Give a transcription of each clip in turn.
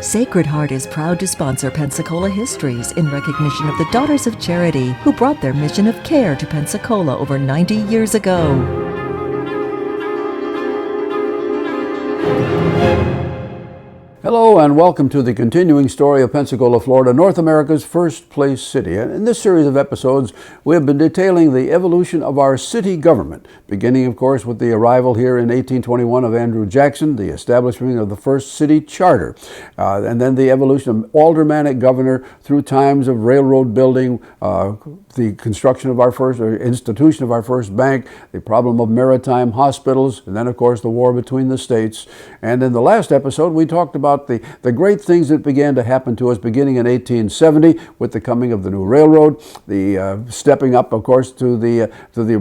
Sacred Heart is proud to sponsor Pensacola Histories in recognition of the Daughters of Charity who brought their mission of care to Pensacola over 90 years ago. Hello and welcome to the continuing story of Pensacola, Florida, North America's first place city. And in this series of episodes, we have been detailing the evolution of our city government, beginning, of course, with the arrival here in 1821 of Andrew Jackson, the establishment of the first city charter, and then the evolution of aldermanic governor through times of railroad building, the construction of our first, or institution of our first bank, the problem of maritime hospitals, and then, of course, the war between the states. And in the last episode, we talked about the great things that began to happen to us beginning in 1870 with the coming of the new railroad, the stepping up, of course, to the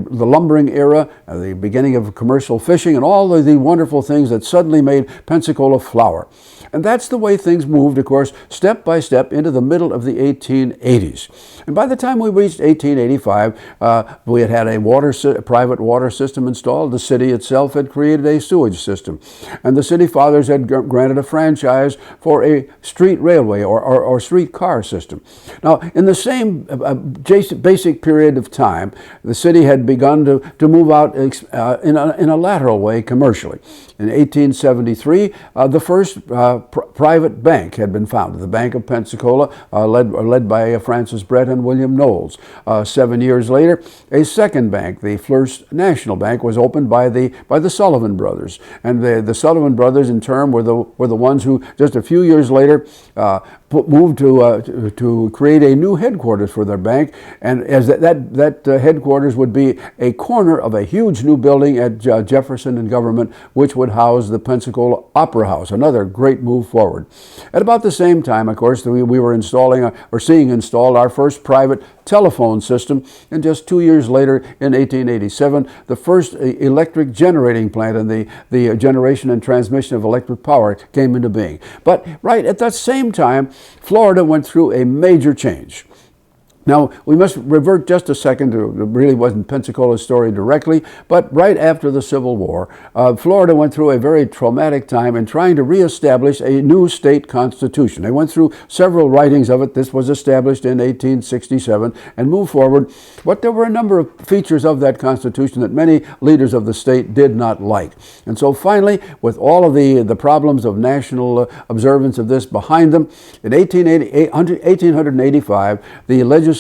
lumbering era, the beginning of commercial fishing, and all of the wonderful things that suddenly made Pensacola flower. And that's the way things moved, of course, step by step into the middle of the 1880s. And by the time we reached 1885, we had had a private water system installed. The city itself had created a sewage system. And the city fathers had granted a franchise for a street railway or street car system. Now, in the same basic period of time, the city had begun to move out in a lateral way commercially. In 1873, the first private bank had been founded, the Bank of Pensacola, led by Francis Brett and William Knowles. 7 years later, a second bank, the First National Bank, was opened by the Sullivan brothers, and the Sullivan brothers, in turn, were the ones who just a few years later moved to create a new headquarters for their bank, and as that headquarters would be a corner of a huge new building at Jefferson and Government, which would house the Pensacola Opera House, another great move forward. At about the same time, of course, we were seeing installed our first private telephone system, and just 2 years later, in 1887, the first electric generating plant and the generation and transmission of electric power came into being. But right at that same time, Florida went through a major change. Now, we must revert just a second. It really wasn't Pensacola's story directly, but right after the Civil War, Florida went through a very traumatic time in trying to reestablish a new state constitution. They went through several writings of it. This was established in 1867 and moved forward, but there were a number of features of that constitution that many leaders of the state did not like. And so finally, with all of the problems of national observance of this behind them, in 1885, the legislators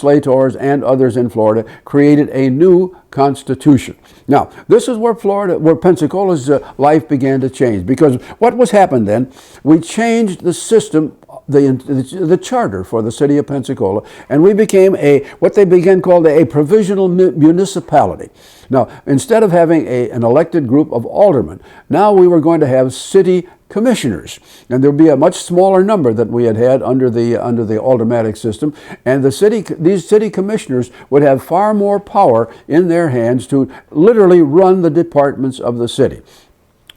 and others in Florida created a new constitution. Now, this is where Pensacola's life began to change, because what was happened then, we changed the system, the charter for the city of Pensacola, and we became what they began called a provisional municipality. Now, instead of having an elected group of aldermen, now we were going to have city commissioners, and there would be a much smaller number that we had under the aldermanic system, and these city commissioners would have far more power in their hands to literally run the departments of the city.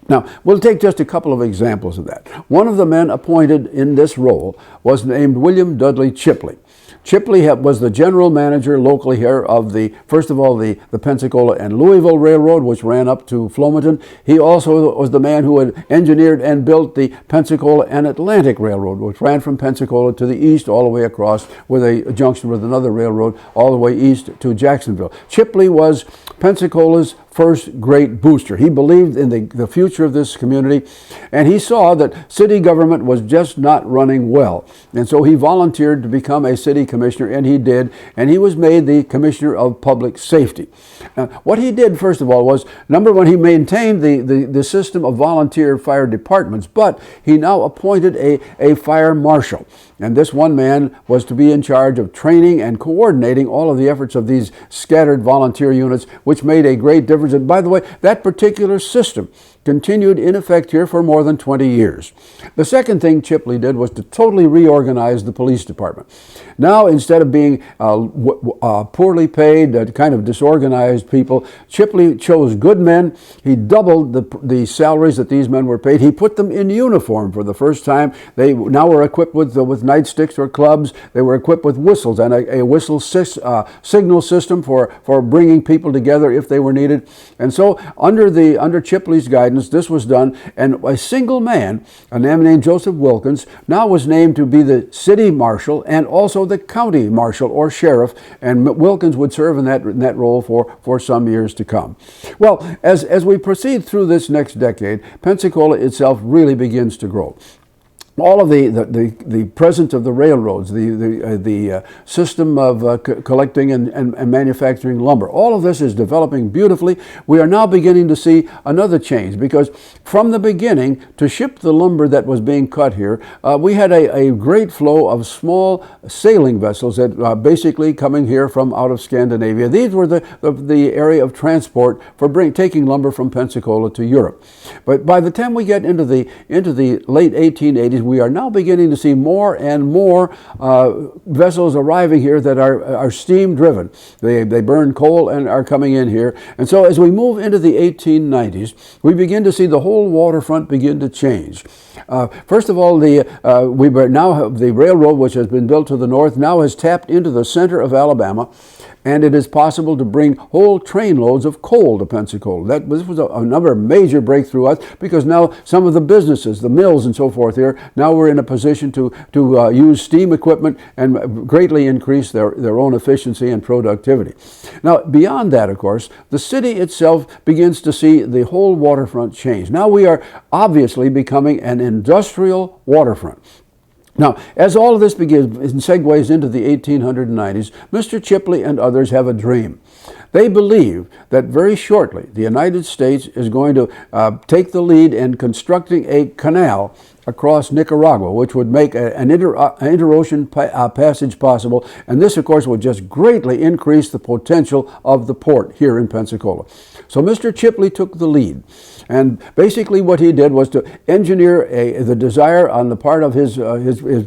Now, we'll take just a couple of examples of that. One of the men appointed in this role was named William Dudley Chipley. Chipley was the general manager locally here of first of all, the Pensacola and Louisville Railroad, which ran up to Flomaton. He also was the man who had engineered and built the Pensacola and Atlantic Railroad, which ran from Pensacola to the east all the way across with a junction with another railroad all the way east to Jacksonville. Chipley was Pensacola's first great booster. He believed in the future of this community, and he saw that city government was just not running well. And so he volunteered to become a city commissioner, and he did, and he was made the commissioner of public safety. Now, what he did, first of all, was, number one, he maintained the system of volunteer fire departments, but he now appointed a fire marshal. And this one man was to be in charge of training and coordinating all of the efforts of these scattered volunteer units, which made a great difference. And by the way, that particular system continued in effect here for more than 20 years. The second thing Chipley did was to totally reorganize the police department. Now, instead of being poorly paid, kind of disorganized people, Chipley chose good men. He doubled the salaries that these men were paid. He put them in uniform for the first time. They now were equipped with nightsticks or clubs. They were equipped with whistles and a whistle signal system for bringing people together if they were needed. And so under Chipley's guidance, guidance, this was done, and a single man, a man named Joseph Wilkins, now was named to be the city marshal and also the county marshal or sheriff, and Wilkins would serve in that role for some years to come. Well, as we proceed through this next decade, Pensacola itself really begins to grow. All of the presence of the railroads, the system of collecting and manufacturing lumber, all of this is developing beautifully. We are now beginning to see another change, because from the beginning, to ship the lumber that was being cut here, we had a great flow of small sailing vessels that basically coming here from out of Scandinavia. These were the area of transport for taking lumber from Pensacola to Europe. But by the time we get into the late 1880s, we are now beginning to see more and more vessels arriving here that are steam driven. They burn coal and are coming in here. And so as we move into the 1890s, we begin to see the whole waterfront begin to change. First of all, the railroad, which has been built to the north, now has tapped into the center of Alabama, and it is possible to bring whole trainloads of coal to Pensacola. This was another major breakthrough us, because now some of the businesses, the mills and so forth here, now we're in a position to use steam equipment and greatly increase their own efficiency and productivity. Now, beyond that, of course, the city itself begins to see the whole waterfront change. Now we are obviously becoming an industrial waterfront. Now, as all of this begins and segues into the 1890s, Mr. Chipley and others have a dream. They believe that very shortly the United States is going to take the lead in constructing a canal across Nicaragua, which would make an interocean passage possible. And this, of course, would just greatly increase the potential of the port here in Pensacola. So Mr. Chipley took the lead. And basically what he did was to engineer the desire on the part of his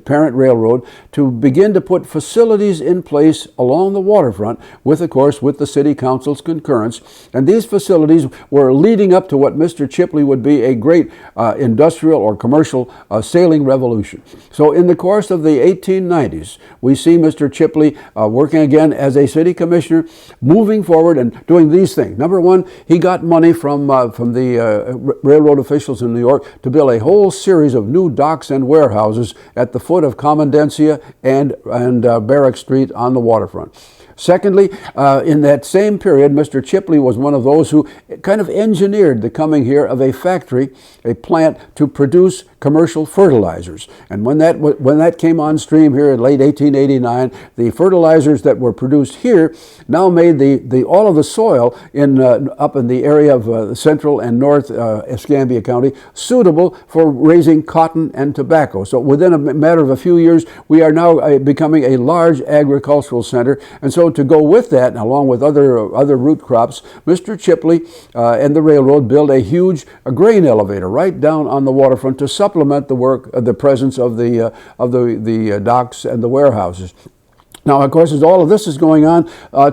parent railroad to begin to put facilities in place along the waterfront with the city council's concurrence. And these facilities were leading up to what Mr. Chipley would be a great industrial or commercial sailing revolution. So in the course of the 1890s, we see Mr. Chipley working again as a city commissioner, moving forward and doing these things. Number one, he got money from the railroad officials in New York to build a whole series of new docks and warehouses at the foot of Commandencia and Barrack Street on the waterfront. Secondly, in that same period, Mr. Chipley was one of those who kind of engineered the coming here of a factory, a plant to produce commercial fertilizers. And when that came on stream here in late 1889, the fertilizers that were produced here now made all of the soil up in the area of central and north Escambia County suitable for raising cotton and tobacco. So within a matter of a few years, we are now becoming a large agricultural center. And so to go with that, along with other root crops, Mr. Chipley and the railroad built a huge grain elevator right down on the waterfront to supplement the presence of the docks and the warehouses. Now, of course, as all of this is going on,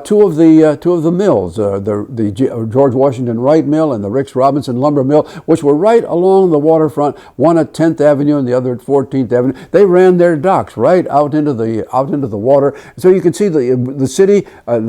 two of the mills, the George Washington Wright Mill and the Ricks Robinson Lumber Mill, which were right along the waterfront, one at 10th Avenue and the other at 14th Avenue, they ran their docks right out into the water. So you can see the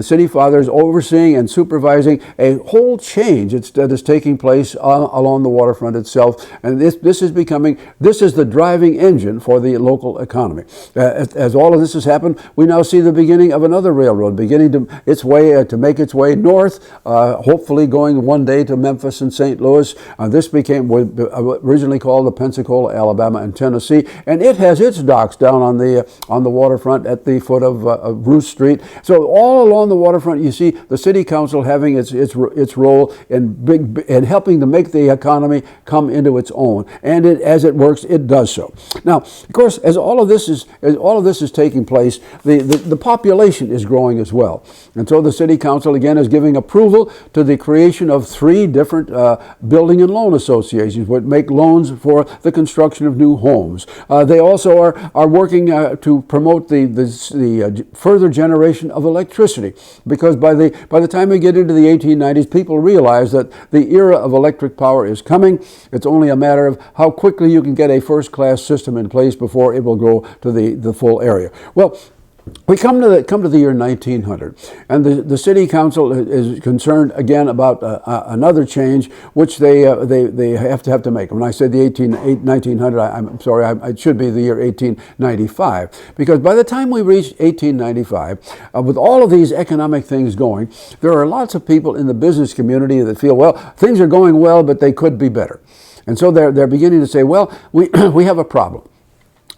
city fathers overseeing and supervising a whole change that is taking place along the waterfront itself, and this is the driving engine for the local economy. As all of this has happened, we now see the beginning of another railroad beginning to make its way north, hopefully going one day to Memphis and St. Louis. This became originally called the Pensacola, Alabama and Tennessee, and it has its docks down on the waterfront at the foot of Ruth Street. So all along the waterfront, you see the city council having its role in helping to make the economy come into its own, and as it works, it does so. Now, of course, as all of this is taking place, the population is growing as well. And so the city council again is giving approval to the creation of 3 different building and loan associations which make loans for the construction of new homes. They also are working to promote the further generation of electricity, because by the time we get into the 1890s, people realize that the era of electric power is coming. It's only a matter of how quickly you can get a first-class system in place before it will go to the full area. Well, We come to the year 1900, and the city council is concerned again about another change, which they have to make. When I said the 1900, I'm sorry, it should be the year 1895, because by the time we reach 1895, with all of these economic things going, there are lots of people in the business community that feel, well, things are going well, but they could be better, and so they're beginning to say, well, we have a problem.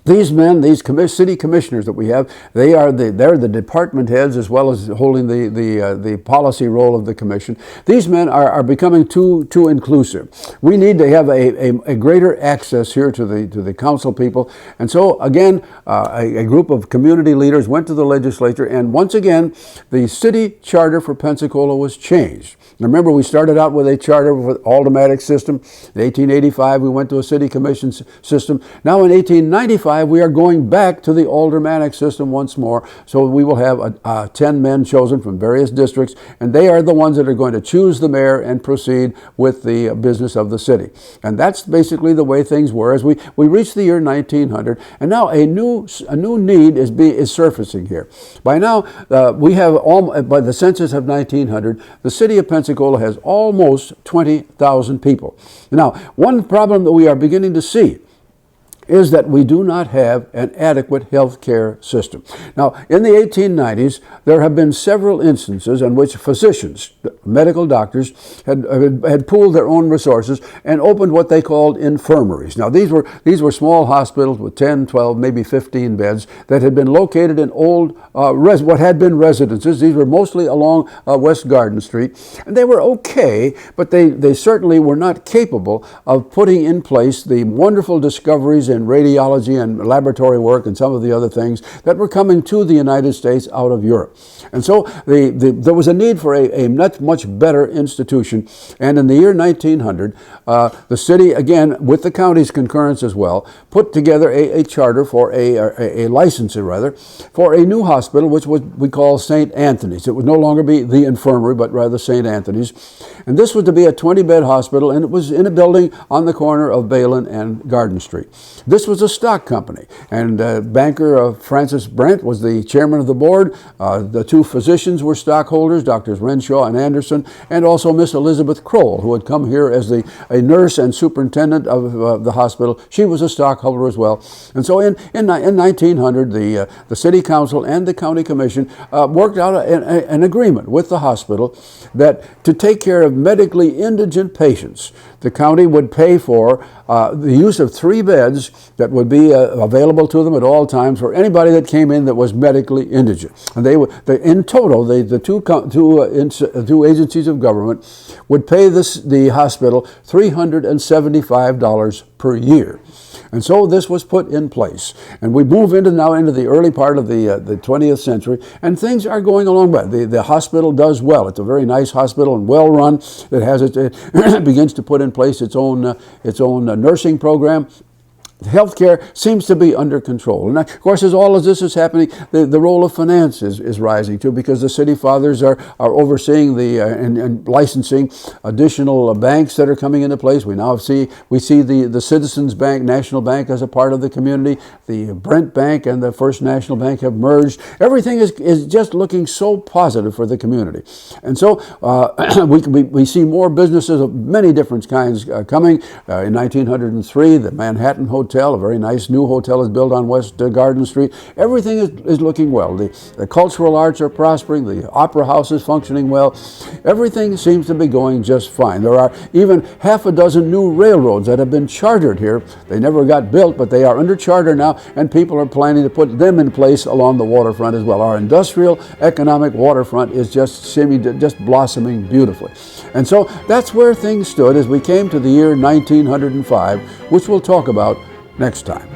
These men, these city commissioners that we have, they're the department heads as well as holding the policy role of the commission. These men are becoming too inclusive. We need to have a greater access here to the council people. And so again, a group of community leaders went to the legislature, and once again, the city charter for Pensacola was changed. Remember, we started out with a charter with automatic system. In 1885, we went to a city commission system. Now in 1895, we are going back to the aldermanic system once more. So we will have 10 men chosen from various districts, and they are the ones that are going to choose the mayor and proceed with the business of the city. And that's basically the way things were as we reached the year 1900, and now a new need is surfacing here. By now, we have by the census of 1900, the city of Pensacola has almost 20,000 people. Now, one problem that we are beginning to see is that we do not have an adequate health care system. Now, in the 1890s, there have been several instances in which physicians, medical doctors, had pooled their own resources and opened what they called infirmaries. Now, these were small hospitals with 10, 12, maybe 15 beds that had been located in old, what had been residences. These were mostly along West Garden Street, and they were okay, but they certainly were not capable of putting in place the wonderful discoveries in radiology and laboratory work and some of the other things that were coming to the United States out of Europe. And so there was a need for a much better institution. And in the year 1900, the city, again, with the county's concurrence as well, put together a charter for a licensing, rather, for a new hospital, which we call St. Anthony's. It would no longer be the infirmary, but rather St. Anthony's. And this was to be a 20-bed hospital, and it was in a building on the corner of Balin and Garden Street. This was a stock company, and banker Francis Brent was the chairman of the board. The two physicians were stockholders, Drs. Renshaw and Anderson, and also Miss Elizabeth Kroll, who had come here as a nurse and superintendent of the hospital. She was a stockholder as well. And so in 1900, the city council and the county commission worked out an agreement with the hospital that to take care of medically indigent patients, the county would pay for the use of 3 beds that would be available to them at all times for anybody that came in that was medically indigent. And in total, the two agencies of government would pay the hospital $375 per year. And so this was put in place. And we move now into the early part of the 20th century, and things are going along well. The hospital does well. It's a very nice hospital and well run. It begins to put in place its own nursing program. Healthcare seems to be under control. And of course, as all of this is happening, the role of finance is rising too, because the city fathers are overseeing and licensing additional banks that are coming into place. We see the Citizens Bank, National Bank as a part of the community. The Brent Bank and the First National Bank have merged. Everything is just looking so positive for the community. And so we see more businesses of many different kinds coming. In 1903, the Manhattan Hotel, a very nice new hotel, is built on West Garden Street. Everything is looking well. The cultural arts are prospering. The opera house is functioning well. Everything seems to be going just fine. There are even half a dozen new railroads that have been chartered here. They never got built, but they are under charter now, and people are planning to put them in place along the waterfront as well. Our industrial economic waterfront is just blossoming beautifully. And so that's where things stood as we came to the year 1905, which we'll talk about next time.